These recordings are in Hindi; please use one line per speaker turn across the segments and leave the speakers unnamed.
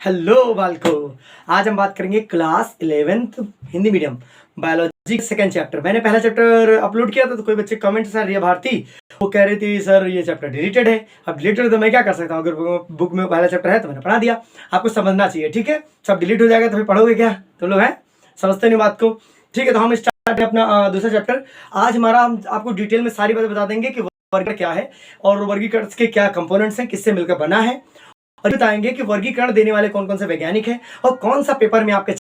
हेलो बालको। आज हम बात करेंगे class 11th Hindi medium biology second chapter. मैंने पहला चैप्टर अपलोड किया था तो कोई बच्चे कमेंट सर रिया भारती वो कह रही थी सर ये चैप्टर डिलीटेड है। अब डिलीटेड तो मैं क्या कर सकता हूँ, अगर बुक में पहला चैप्टर है तो मैंने पढ़ा दिया। आपको समझना चाहिए, ठीक है। सब डिलीट हो जाएगा तो फिर पढ़ोगे क्या, तुम लोग हैं समझते नहीं बात को। ठीक है, तो हम स्टार्ट अपना दूसरा चैप्टर। आज हमारा हम आपको डिटेल में सारी बातें बता देंगे कि वर्गीकरण क्या है और वर्गीकरण के क्या कंपोनेंट्स हैं, किससे मिलकर बना है, और बताएंगे कि वर्गीकरण देने वाले कौन कौन से वैज्ञानिक हैं और कौन सा पेपर में आपके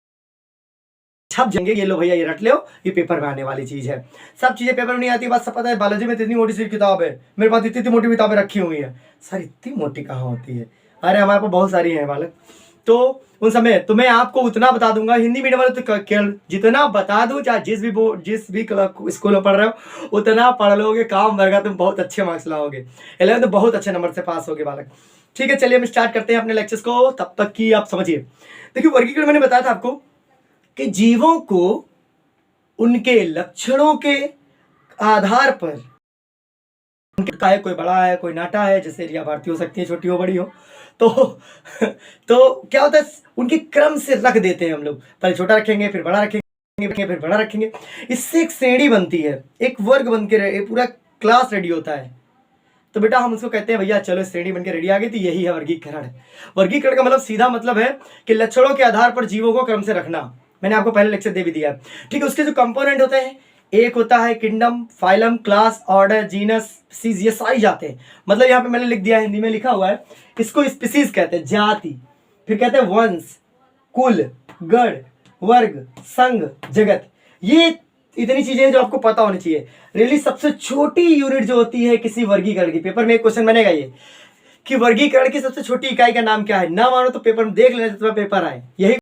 छप जाएंगे। ये लो भैया, ये रट लो, ये पेपर में आने वाली चीज है। सब चीजें पेपर में नहीं आती, बात सब पता है। बायोलॉजी में इतनी मोटी सी किताब है, मेरे पास इतनी मोटी किताबें रखी हुई है। सर इतनी मोटी कहाँ होती है, अरे हमारे पास बहुत सारी है बालक। तो उन समय तो मैं आपको उतना बता दूंगा, हिंदी मीडियम वाले तो जितना बता दूं, चाहे जिस भी स्कूल में पढ़ रहे हो उतना पढ़ लोगे, काम वर्गा तुम बहुत अच्छे मार्क्स लाओगे। 11 तो बहुत अच्छे नंबर से पास होगे बालक। ठीक है, चलिए हम स्टार्ट करते हैं अपने लेक्चर्स को, तब तक कि आप समझिए। देखिए वर्गीकरण मैंने बताया था आपको कि जीवों को उनके लक्षणों के आधार पर, उनका है कोई बड़ा है कोई नाटा है, जैसे रिया भारती हो सकती है, छोटी हो बड़ी हो, तो तो क्या होता है उनके क्रम से रख देते हैं हम लोग। पहले छोटा रखेंगे, फिर बड़ा रखेंगे, फिर बड़ा रखेंगे। इससे एक श्रेणी बनती है, एक वर्ग बन के पूरा क्लास रेडी होता है। तो बेटा हम उसको कहते हैं भैया चलो श्रेणी बनकर रेडी आ गई, तो यही है वर्गीकरण। वर्गीकरण का मतलब सीधा मतलब है कि लक्षणों के आधार पर जीवों को क्रम से रखना। मैंने आपको पहले लेक्चर दे भी दिया। ठीक है, उसके जो कंपोनेंट होते हैं, एक होता है kingdom, phylum, class, order, genus, species, ये सारी जाते हैं। मतलब यहाँ पे मैंने लिख दिया, हिंदी में लिखा हुआ है, इसको स्पीसीज कहते हैं, जाति। फिर कहते हैं वंश, कुल, गण, वर्ग, संघ, जगत। ये इतनी चीजें जो आपको पता होनी चाहिए। रियली सबसे छोटी यूनिट जो होती है किसी वर्गीकरण की, पेपर में एक क्वेश्चन बनेगा ये कि वर्गीकरण की सबसे छोटी इकाई का नाम क्या है। ना मानो तो पेपर में देख लेना, तुम्हारा पेपर आए यही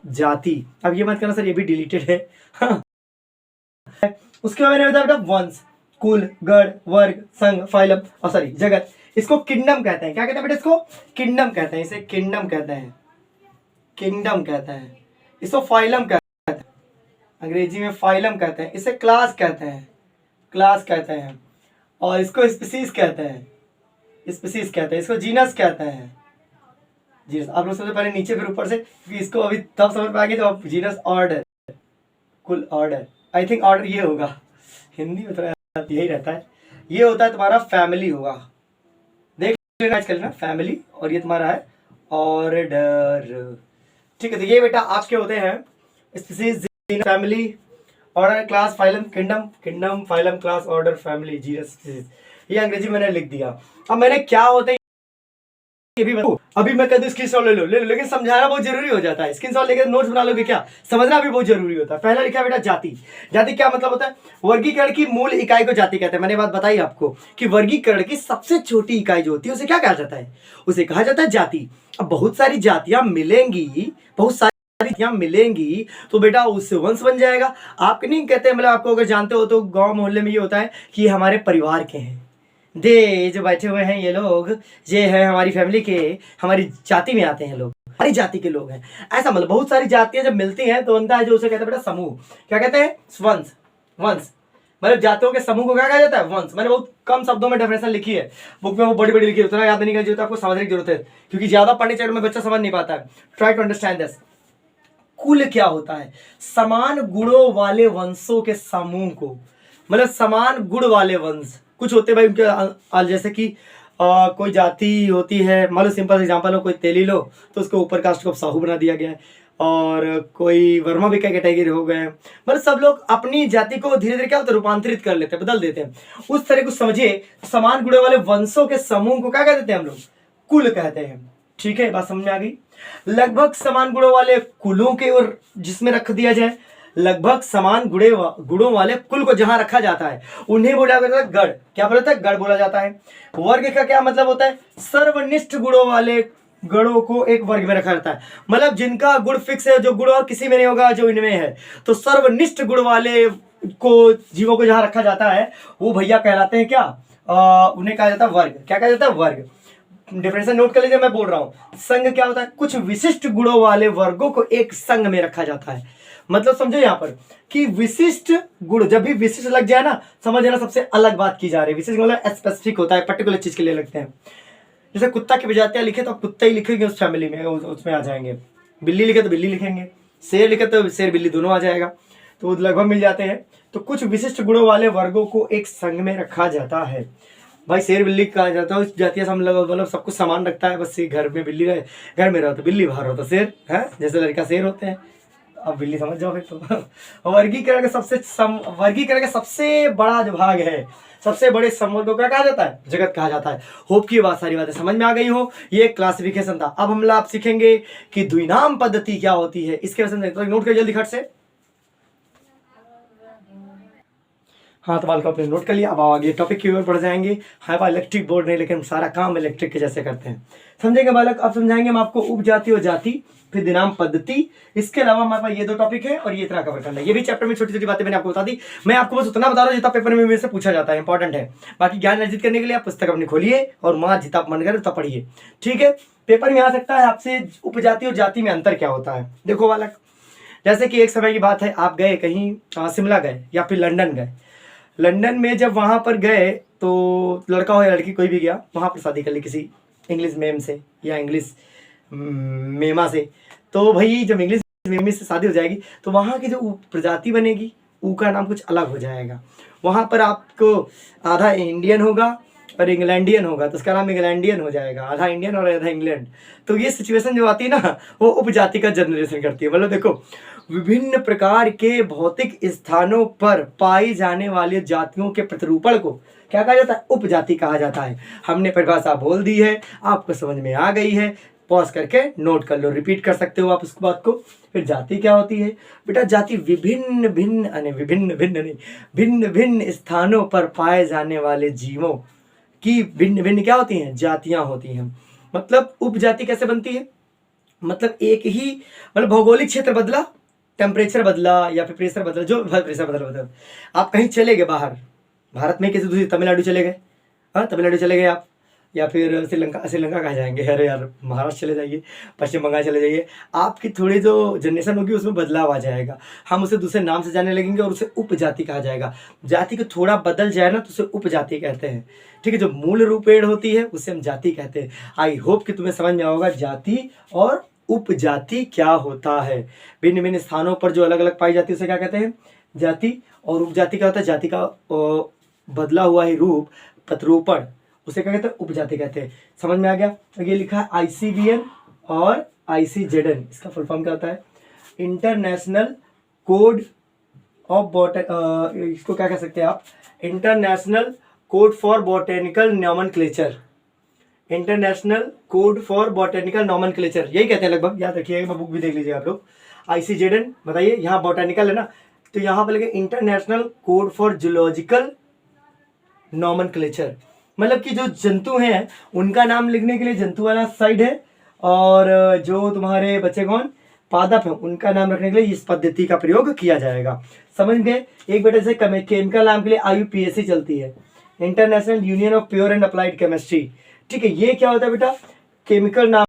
जाति। अब ये मत करना सर ये भी डिलीटेड है। हाँ। उसके बाद मैंने बताया बेटा वंश, कुल, गण, वर्ग, संघ, फाइलम और सॉरी जगत। इसको किंगडम कहते हैं। क्या कहते हैं बेटा, इसको किंगडम कहते हैं, इसे किंगडम कहते हैं, किंगडम कहते हैं। इसको फाइलम कहते हैं, अंग्रेजी में फाइलम कहते हैं। इसे क्लास कहते हैं, क्लास कहते हैं। और इसको स्पीसीज कहते हैं, स्पीसीज कहते हैं। इसको जीनस कहते हैं, जीनस। आप लोग सबसे पहले नीचे फिर ऊपर से, क्योंकि इसको अभी तब समझ पाएंगे जब आप जीनस, ऑर्डर, कुल, ऑर्डर। आई थिंक ऑर्डर ये होगा, हिंदी में थोड़ा यही रहता है। ये होता है तुम्हारा फैमिली होगा, देख लेना आज कल ना, फैमिली। और ये तुम्हारा है ऑर्डर। ठीक है, तो ये बेटा आपके होते हैं species, family, order, class, phylum, kingdom, kingdom, phylum, class, order, family, genus, species. ये अंग्रेजी में मैंने लिख दिया। अब मैंने क्या होते हैं ये भी बताऊं। अभी मैं कहता हूं स्क्रीनशॉट ले लो, लेकिन समझाना बहुत जरूरी हो जाता है। स्क्रीनशॉट लेकर नोट्स बना लोगे क्या, समझना भी बहुत जरूरी होता है। पहला लिखा बेटा जाति। जाति क्या मतलब होता है, वर्गीकरण की मूल इकाई को जाति कहते हैं। मैंने बात बताई आपको कि वर्गीकरण की सबसे छोटी इकाई जो होती है उसे क्या कहा जाता है, उसे कहा जाता है जाति। अब बहुत सारी जातियां मिलेंगी, बहुत सारी मिलेंगी तो बेटा उससे वंश बन जाएगा। आप नहीं कहते, मतलब आपको अगर जानते हो तो गांव मोहल्ले में ये होता है कि हमारे परिवार के हैं, दे जो बैठे हुए हैं ये लोग, ये है हमारी फैमिली के, हमारी जाति में आते हैं लोग, हमारी जाति के लोग हैं। ऐसा मतलब बहुत सारी जातियां जब मिलती हैं तो बनता है जो उसे कहते हैं बेटा समूह। क्या कहते हैं, वंश। वंश मतलब जातियों के समूह को क्या कहा जाता है, वंश। मैंने बहुत कम शब्दों में डेफिनेशन लिखी है, बुक में वो बड़ी बड़ी लिखी है, उतना याद नहीं करनी जरूरत है, आपको समझने की जरूरत है, क्योंकि ज्यादा पढ़ने चक्कर में बच्चा समझ नहीं पाता है। Try to understand this. कुल क्या होता है, समान गुणों वाले वंशों के समूह को, मतलब समान गुण वाले वंश। कुछ होते भाई उनके, जैसे कि कोई जाति होती है, मान लो सिंपल एग्जांपल हो, कोई तेली लो तो उसको ऊपर कास्ट को साहू बना दिया गया है, और कोई वर्मा भी क्या कैटेगरी हो गए हैं। मतलब सब लोग अपनी जाति को धीरे धीरे क्या होता है रूपांतरित कर लेते हैं, बदल देते हैं। उस तरह को समझिए, समान गुणों वाले वंशों के समूह को क्या कह देते हैं हम लोग, कुल कहते हैं। ठीक है, बात समझ में आ गई। लगभग समान गुणों वाले कुलों के और जिसमें रख दिया जाए, लगभग समान गुणों वाले कुल को जहां रखा जाता है उन्हें बोला जाता है गण। क्या बोला जाता है, गण बोला जाता है। वर्ग का क्या मतलब होता है, सर्वनिष्ठ गुणों वाले गणों को एक वर्ग में रखा जाता है। मतलब जिनका गुण फिक्स है, जो गुण और किसी में नहीं होगा जो इनमें है, तो सर्वनिष्ठ गुण वाले को, जीवों को जहां रखा जाता है वो भैया कहलाते हैं क्या, उन्हें कहा जाता है वर्ग। क्या कहा जाता है, वर्ग। डिफरेंस नोट कर लीजिए, मैं बोल रहा हूं। संघ क्या होता है, कुछ विशिष्ट गुणों वाले वर्गों को एक संघ में रखा जाता है। मतलब समझो यहां पर कि विशिष्ट गुण, जब भी विशिष्ट लग जाए ना, समझ लेना सबसे अलग बात की जा रही है। विशिष्ट मतलब स्पेसिफिक होता है, पर्टिकुलर चीज के लिए लगते हैं। जैसे कुत्ता की प्रजातियां लिखे तो आप कुत्ता ही लिखेंगे उस फैमिली में, उसमें आ जाएंगे। बिल्ली लिखे तो बिल्ली लिखेंगे, शेर लिखे तो शेर बिल्ली दोनों आ जाएगा, तो लगभग मिल जाते हैं। तो कुछ विशिष्ट गुणों वाले वर्गों को एक संघ में रखा जाता है। भाई शेर बिल्ली कहा जाता है, उस जातीय सब मतलब सब कुछ समान रखता है, बस ये घर में बिल्ली रहे, घर में रहो तो बिल्ली, बाहर हो तो शेर है, जैसे लड़का शेर होते हैं, अब बिल्ली समझ जाओ फिर तो। वर्गीकरण का सबसे बड़ा जो भाग है, सबसे बड़े समूह को क्या कहा जाता है? जगत कहा जाता है। होप की बात सारी बातें समझ में आ गई हो। ये क्लासिफिकेशन था। अब हम आप सीखेंगे कि द्विनाम पद्धति क्या होती है, इसके वजह से तो नोट कर जल्दी खट से। हाँ तो बाल को अपने नोट कर लिया। अब आगे टॉपिक की ओर बढ़ जाएंगे। हाँ इलेक्ट्रिक बोर्ड नहीं, लेकिन सारा काम इलेक्ट्रिक के जैसे करते हैं, समझेंगे बालक। अब समझाएंगे हम आपको उपजाति और जाति, फिर दिनाम पद्धति। इसके अलावा हमारे पास ये 2 टॉपिक है और ये इतना कवर करना है। ये भी चैप्टर में छोटी छोटी बातें मैंने आपको बता दी। मैं आपको बस उतना बता रहा हूँ जितना पेपर में मेरे से पूछा जाता है, इंपॉर्टेंट है। बाकी ज्ञान अर्जित करने के लिए आप पुस्तक अपनी खोलिए और वहां जितना मन करे उतना पढ़िए, ठीक है। पेपर में आ सकता है आपसे उपजाति और जाति में अंतर क्या होता है। देखो बालक, जैसे कि एक समय की बात है, आप गए कहीं शिमला गए या फिर लंदन गए। लंदन में जब वहाँ पर गए तो लड़का हो या लड़की कोई भी गया, वहाँ पर शादी कर ली किसी इंग्लिश मैम से या इंग्लिश मेमा से। तो भाई जब इंग्लिश मेमी से शादी हो जाएगी तो वहाँ की जो प्रजाति बनेगी, ऊ का नाम कुछ अलग हो जाएगा। वहाँ पर आपको आधा इंडियन होगा और इंग्लैंडियन होगा, तो उसका नाम इंग्लैंडियन हो जाएगा, आधा इंडियन और आधा इंग्लैंड। तो ये सिचुएशन जो आती है ना, वो उपजाति का जनरेशन करती है। मतलब देखो, विभिन्न प्रकार के भौतिक स्थानों पर पाई जाने वाली जातियों के प्रतिरूपण को क्या कहा जाता है? उपजाति कहा जाता है। हमने परिभाषा बोल दी है, आपको समझ में आ गई है, पॉज करके नोट कर लो, रिपीट कर सकते हो आप उस बात को। फिर जाति क्या होती है बेटा? जाति विभिन्न भिन्न स्थानों पर पाए जाने वाले जीवों की भिन्न भिन्न क्या होती हैं? जातियां होती हैं। मतलब उपजाति कैसे बनती है? मतलब एक ही, मतलब भौगोलिक क्षेत्र बदला, टेम्परेचर बदला या फिर प्रेशर बदला, जो प्रेशर बदला, आप कहीं चले गए बाहर, भारत में किसी दूसरी तमिलनाडु चले गए, हाँ तमिलनाडु चले गए आप, या फिर श्रीलंका कहाँ जाएंगे? अरे यार महाराष्ट्र चले जाइए, पश्चिम बंगाल चले जाइए, आपकी थोड़ी जो जनरेशन होगी उसमें बदलाव आ जाएगा। हम उसे दूसरे नाम से जाने लगेंगे और उसे उपजाति कहा जाएगा। जाति को थोड़ा बदल जाए ना तो उसे उपजाति कहते हैं, ठीक है। जो मूल रूपेण होती है उसे हम जाति कहते हैं। आई होप कि तुम्हें समझ में आओगा जाति और उपजाति क्या होता है। भिन्न भिन्न स्थानों पर जो अलग अलग पाई जाती है उसे क्या कहते हैं? जाति। और उपजाति क्या होता है? जाति का बदला हुआ ही रूप, प्रतिरूपण, उसे क्या कहते हैं? उपजाति कहते हैं। समझ में आ गया? तो ये लिखा है ICBN और ICZN, इसका फुल फॉर्म क्या होता है? इंटरनेशनल कोड ऑफ इसको क्या कह सकते हैं आप? International code for botanical nomenclature, international code for botanical nomenclature, यही कहते हैं लगभग, याद रखिएगा, बुक भी देख लीजिए आप लोग। ICZN बताइए, यहाँ बॉटेनिकल है ना, तो यहाँ पर लगे international code for zoological nomenclature. मतलब कि जो जंतु हैं उनका नाम लिखने के लिए जंतु वाला साइड है, और जो तुम्हारे बच्चे कौन पादप हैं उनका नाम रखने के लिए इस पद्धति का प्रयोग किया जाएगा। समझ गए? एक बेटे से केमिकल नाम के लिए IUPAC चलती है, international union of pure and applied chemistry, ठीक है। ये क्या होता है बेटा? केमिकल नाम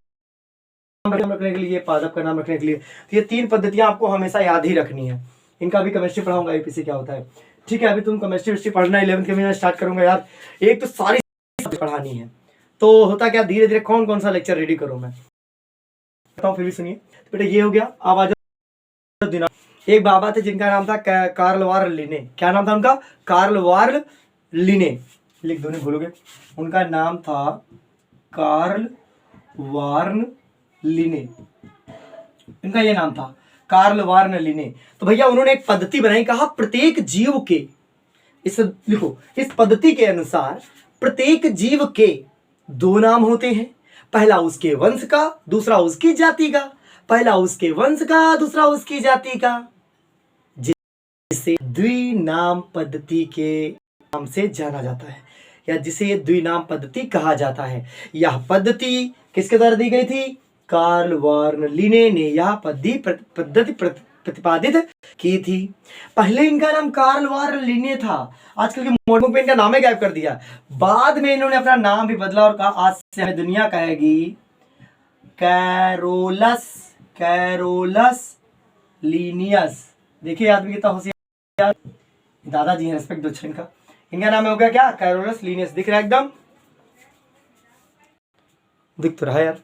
रखने के लिए, पादप का नाम रखने के लिए। तो ये 3 पद्धतियां आपको हमेशा याद ही रखनी है। इनका भी केमिस्ट्री पढ़ाऊंगा, IUPAC क्या होता है, ठीक है। अभी तुम केमिस्ट्री पढ़ना 11th के में स्टार्ट करूंगा यार, एक तो सारी पढ़ानी है। तो होता क्या, धीरे धीरे कौन कौन सा लेक्चर रेडी करूं मैं बताऊं, फिर भी सुनिए। तो बेटा ये हो गया। अब आ जाओ, एक बाबा थे जिनका नाम था कार्ल वार्न लिने। क्या नाम था उनका? कार्ल वार्न लिने, लिख दो नहीं भूलोगे। उनका नाम था कार्ल वार्न लिने, इनका ये नाम था कार्ल वार्न लिने। तो भैया उन्होंने एक पद्धति बनाई, कहा प्रत्येक जीव के, इस लिखो, इस पद्धति के अनुसार प्रत्येक जीव के 2 नाम होते हैं, पहला उसके वंश का, दूसरा उसकी जाति का। पहला उसके वंश का, दूसरा उसकी जाति का, जिसे द्विनाम पद्धति के नाम से जाना जाता है, या जिसे द्विनाम पद्धति कहा जाता है। यह पद्धति किसके द्वारा दी गई थी? कार्ल वार्न लिने ने यह पद्धति प्रतिपादित की थी। पहले इनका नाम कार्ल वार्न लिने था, आजकल के मॉडर्न बुक में इनका नाम ही गायब कर दिया। बाद में इन्होंने अपना नाम भी बदला और कहा आज से हमें दुनिया कहेगी कैरोलस लीनियस। देखिए आदमी कितना होशियार, दादाजी हैं, रेस्पेक्ट दो इनका। इनका नाम हो गया क्या? Carolus Linnaeus. दिख रहा है एकदम? दिख तो रहा है यार।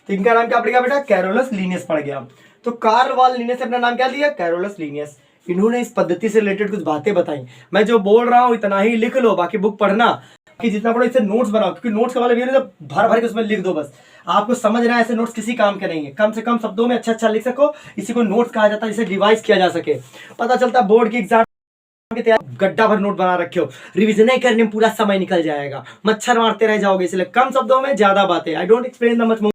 तो इनका नाम क्या पड़ेगा बेटा? कैरोलस लीनियस पड़ गया। तो कार्ल वाल लिनियस ने अपना नाम क्या दिया? Carolus Linnaeus. इन्होंने इस पद्धति से रिलेटेड कुछ बातें बताई। मैं जो बोल रहा हूँ इतना ही लिख लो, बाकी बुक पढ़ना कि जितना पढ़ो इससे नोट्स बनाओ, क्योंकि नोट्स का वाला भी तो भर भर के उसमें लिख दो बस। आपको समझ रहा है, ऐसे नोट्स किसी काम के नहीं है। कम से कम शब्दों में अच्छा अच्छा लिख सको, इसी को नोट्स कहा जाता है, जिसे रिवाइज किया जा सके। पता चलता बोर्ड की एग्जाम के तैयार गड्ढा भर नोट बना रखे हो, रिविजन नहीं करने में पूरा समय निकल जाएगा, मच्छर मारते रह जाओगे। इसलिए कम शब्दों में ज्यादा बातें। I don't explain the much more,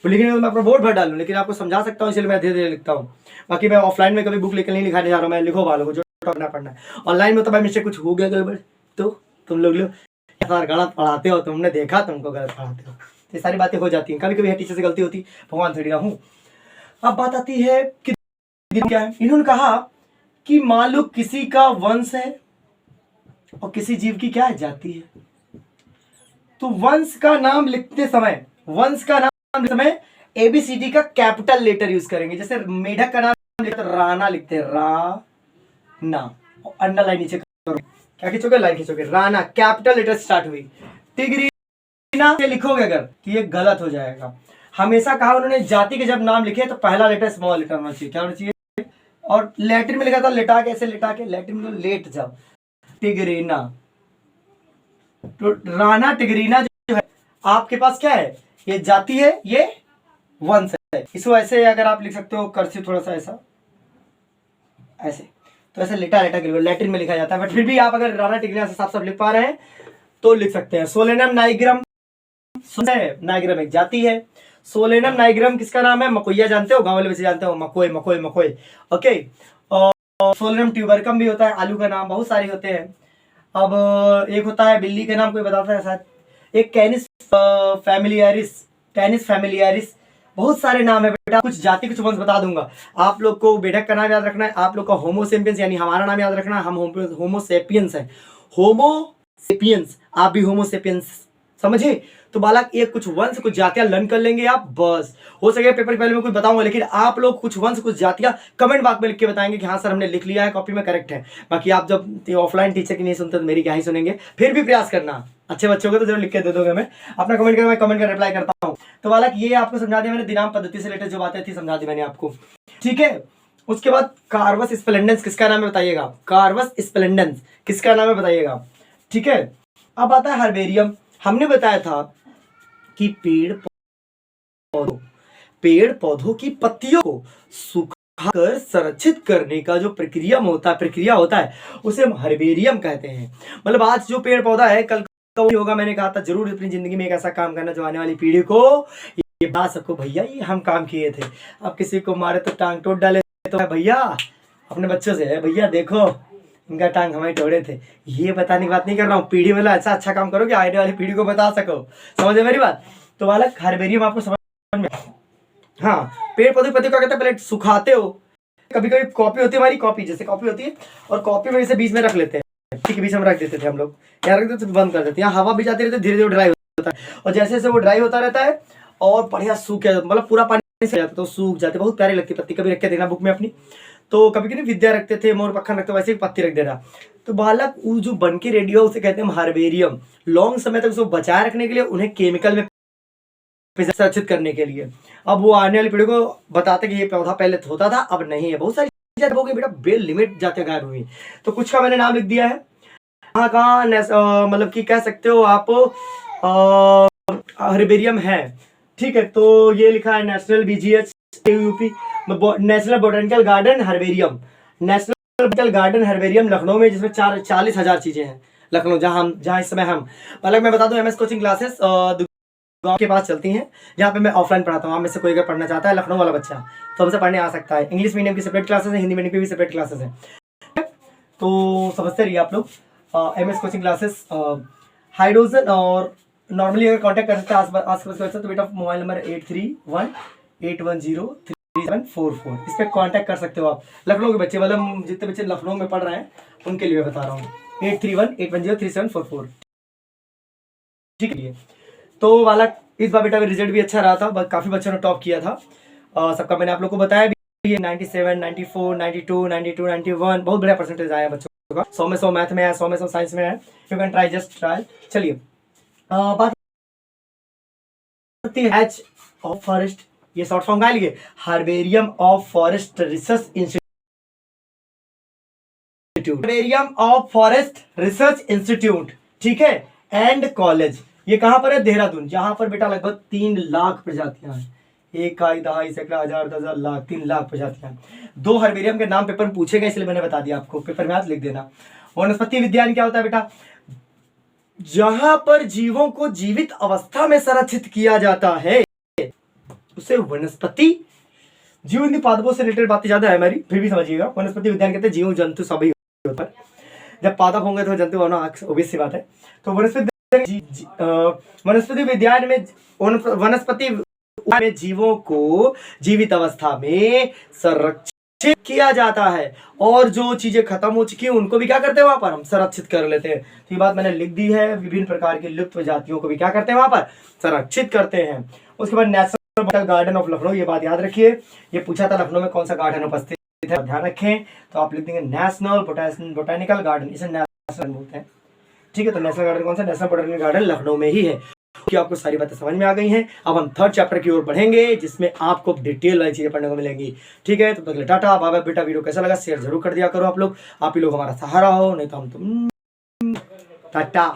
लिखने में मैं अपना बोर्ड भर डालूं, लेकिन आपको समझा सकता हूँ, इसलिए मैं धीरे धीरे लिखता हूँ। बाकी मैं ऑफलाइन में कभी बुक लेकर नहीं लिखाने जा रहा हूँ, मैं लिखो वालों को जो पढ़ना पड़ना है। ऑनलाइन में तो भाई मिस्टेक कुछ हो गया गड़बड़ तो तुम लोग गलत पढ़ाते हो, तुमने देखा, तुमको गलत पढ़ाते हो, ये सारी बातें हो जाती हैं। कभी कभी टीचर से गलती होती, भगवान थोड़ी ना हूँ। अब बात आती है कि क्या है। इन्होंने कहा कि मान लो किसी का वंश है और किसी जीव की क्या है? जाति है। तो वंश का नाम लिखते समय, एबीसीडी का कैपिटल लेटर यूज करेंगे। जैसे मेढक का नाम लिखते राणा, लिखते ना, अंडरलाइन नीचे करो, क्या खींचोगे? लाइन खींचोगे। राणा कैपिटल लेटर स्टार्ट हुई। टिगरीना से लिखोगे अगर तो ये गलत हो जाएगा। हमेशा कहा उन्होंने जाति के जब नाम लिखे तो पहला लेटर स्मॉल लेटर होना चाहिए। क्या होना चाहिए? और लैटिन में लिखा था लेटा के, ऐसे लेटा के, लैटिन में लेट जाओ, टिगरीना। तो राणा टिगरीना जो है आपके पास क्या है? ये जाति है, ये वंश है। इसको ऐसे अगर आप लिख सकते हो कर्सिव, थोड़ा सा ऐसा ऐसे, तो ऐसे लेटा लेटा के लैटिन में लिखा जाता है, बट फिर भी आप अगर राणा टिगरीना से साफ साफ लिख पा रहे हैं तो लिख सकते हैं। सोलेनम नाइग्रम, नाइग्रम एक जाति है। सोलेनम नाइग्रम किसका नाम है? मकोइया जानते हो, गांव वाले बच्चे जानते हो, मकोई मकोई मकोई, ओके। और सोलेनम ट्यूबरकम भी होता है, आलू का नाम, बहुत सारे होते हैं। अब एक होता है बिल्ली का नाम, कोई बताता है शायद, एक कैनिस फैमिलियारिस, टेनिस फैमिलियारिस, बहुत सारे नाम है बेटा। कुछ जाति कुछ वंश बता दूंगा आप लोग को। बेढक का नाम याद रखना है आप लोग का, होमोसेपियंस यानी हमारा नाम याद रखना है, हम होमोसेपियंस है, होमोसेपियंस, आप भी होमोसेपियंस, समझे? तो बालक एक कुछ वंश कुछ जातियां लर्न कर लेंगे आप, बस। हो सके पेपर के पहले मैं कुछ बताऊंगा, लेकिन आप लोग कुछ वंश कुछ जातियां कमेंट बॉक्स में लिख के बताएंगे कि हाँ सर हमने लिख लिया है, कॉपी में करेक्ट है। बाकी आप जब ऑफलाइन टीचर की नहीं सुनते तो मेरी क्या ही सुनेंगे। फिर भी प्रयास करना, अच्छे बच्चों को तो जरूर लिख के दे दोगे। मैं अपना कमेंट कर, मैं कमेंट कर रिप्लाई करता हूँ। तो बालक ये आपको समझा दिया मैंने, दिनांक पद्धति से रिलेटेड जो बातें थी समझा दी मैंने आपको, ठीक है। उसके बाद कार्वस स्प्लेंडेंस किसका नाम है बताइएगा? कार्वस स्प्लेंडेंस किसका नाम है बताइएगा, ठीक है। अब आता है हर्बेरियम। हमने बताया था कि पेड़ पौधों की पत्तियों को सुखाकर संरक्षित करने का जो प्रक्रिया होता है उसे हम हर्बेरियम कहते हैं। मतलब आज जो पेड़ पौधा है कल होगा। मैंने कहा था जरूर अपनी जिंदगी में एक ऐसा काम करना जो आने वाली पीढ़ी को ये बता सको, भैया ये हम काम किए थे। अब किसी को मारे तो टांग तोड़ डाले तो भैया अपने बच्चों से है, भैया देखो इनका टांग हमारे तोड़े थे। ये बताने की बात नहीं कर रहा हूँ, पीढ़ी वाला ऐसा अच्छा काम करो कि आने वाली पीढ़ी को बता सको, समझे मेरी बात? तो बालक हर्बेरियम आपको समझ में, हाँ। पेड़ पौधे पत्ते क्या कहते हैं? पहले सुखाते हो, कभी कभी कॉपी होती है हमारी, कॉपी जैसे कॉपी होती है और कॉपी में इसे बीच में रख लेते हैं, ठीक है, बीच में रख देते थे हम लोग, यहाँ रख देते बंद कर देते हैं, हवा भी जाती रहती है, धीरे धीरे ड्राई होता है। और जैसे जैसे वो ड्राई होता रहता है और बढ़िया सूख जाता, मतलब पूरा पानी से जाता तो सूख जाते, बहुत प्यारी लगती पत्ती। कभी रख के देना बुक में अपनी। तो कभी कभी विद्या रखते थे, मोर पखन रखते, वैसे ही पत्ती रख देना। तो बालक वो जो बन के रेडी हो उसे कहते हैं हर्बेरियम। लॉन्ग समय तक उसको बचाए रखने के लिए, उन्हें केमिकल में संरक्षित करने के लिए। अब वो आने वाली पीढ़ी को बताते कि ये पौधा पहले होता था, अब नहीं है। बहुत सारी चीजें हो गई बेटा, बेल लिमिट जाते गायब हुई। तो कुछ का मैंने नाम लिख दिया है, कहाँ मतलब कि कह सकते हो आप हर्बेरियम है, ठीक है। तो ये लिखा है national BGH UP, national botanical garden herbarium, national botanical garden herbarium Lucknow में, जिसमें 40,000 चीजें हैं लखनऊ, जहाँ इस समय हम। अलग मैं बता दूं MS कोचिंग क्लासेस गांव के पास चलती हैं, जहाँ पे मैं ऑफलाइन पढ़ाता हूँ। आप में से कोई अगर पढ़ना चाहता है लखनऊ वाला बच्चा तो हमसे पढ़ने आ सकता है। इंग्लिश मीडियम की सेपरेट क्लासेस है, हिंदी मीडियम की भी सेपरेट क्लासेस है, तो समझते रहिए आप लोग। MS कोचिंग क्लासेस हाइड्रोजन, और नॉर्मली अगर कांटेक्ट कर सकते हैं आस-पास तो बेटा मोबाइल नंबर 8318103744, इस पर कांटेक्ट कर सकते हो आप। लखनऊ के बच्चे, मतलब जितने बच्चे लखनऊ में पढ़ रहे हैं उनके लिए बता रहा हूँ, 8318103744, ठीक है। तो वाला इस बार बेटा रिजल्ट भी अच्छा रहा था, काफी बच्चों ने टॉप किया था। सबका मैंने आप लोग को बताया भी, 97, 94, 92, 92, 91, बहुत बढ़िया परसेंटेज आया बच्चों का। 100 में 100 मैथ में है, 100 में 100 साइंस में है। You can try, just try. चलिए बात वनस्पति एच ऑफ फॉरेस्ट, ये शॉर्ट फॉर्म का लिखिए, herbarium of forest research institute, herbarium of forest research institute, ठीक है, एंड कॉलेज। ये कहां पर है? देहरादून, जहां पर बेटा लगभग 3 लाख प्रजातियां हैं, 1, 2, 2.5, सैकड़ा, 1000, 10,000, लाख, 3 लाख प्रजातियां हैं। 2 हर्बेरियम के नाम पेपर में पूछे गए, इसलिए मैंने बता दिया आपको, पेपर में आज लिख देना। वनस्पति विज्ञान क्या होता है बेटा? जहां पर जीवों को जीवित अवस्था में संरक्षित किया जाता है उसे वनस्पति, जीव पादपों से रिलेटेड बातें ज्यादा है हमारी, फिर भी समझिएगा। वनस्पति विज्ञान कहते हैं जीव जंतु सभी होता है, जब पादप होंगे तो जंतु होना ऑब्वियस सी बात है। तो वनस्पति विज्ञान में वनस्पति में जीवों को जीवित अवस्था में संरक्षित किया जाता है, और जो चीजें खत्म हो चुकी हैं उनको भी क्या करते हैं वहां पर हम संरक्षित कर लेते हैं। तो ये बात मैंने लिख दी है, विभिन्न प्रकार की लुप्त प्रजातियों को भी क्या करते हैं वहां पर संरक्षित करते हैं। उसके बाद national botanical garden of Lucknow, ये बात याद रखिए, ये पूछा था लखनऊ में कौन सा गार्डन उपस्थित है, ध्यान रखें। तो आप लिख देंगे नेशनल बोटानिकल गार्डन, इसे नेशनल बोलते हैं, ठीक है। तो नेशनल गार्डन कौन सा? नेशनल बोटानिकल गार्डन लखनऊ में ही है। कि आपको सारी बातें समझ में आ गई हैं। अब हम 3rd चैप्टर की ओर बढ़ेंगे, जिसमें आपको डिटेल वाली चीजें पढ़ने को मिलेंगी, ठीक है। तो तक के लिए टाटा बाय बाय। बेटा वीडियो कैसा लगा शेयर जरूर कर दिया करो आप लोग, आप ही लोग हमारा सहारा हो, नहीं तो हम टाटा।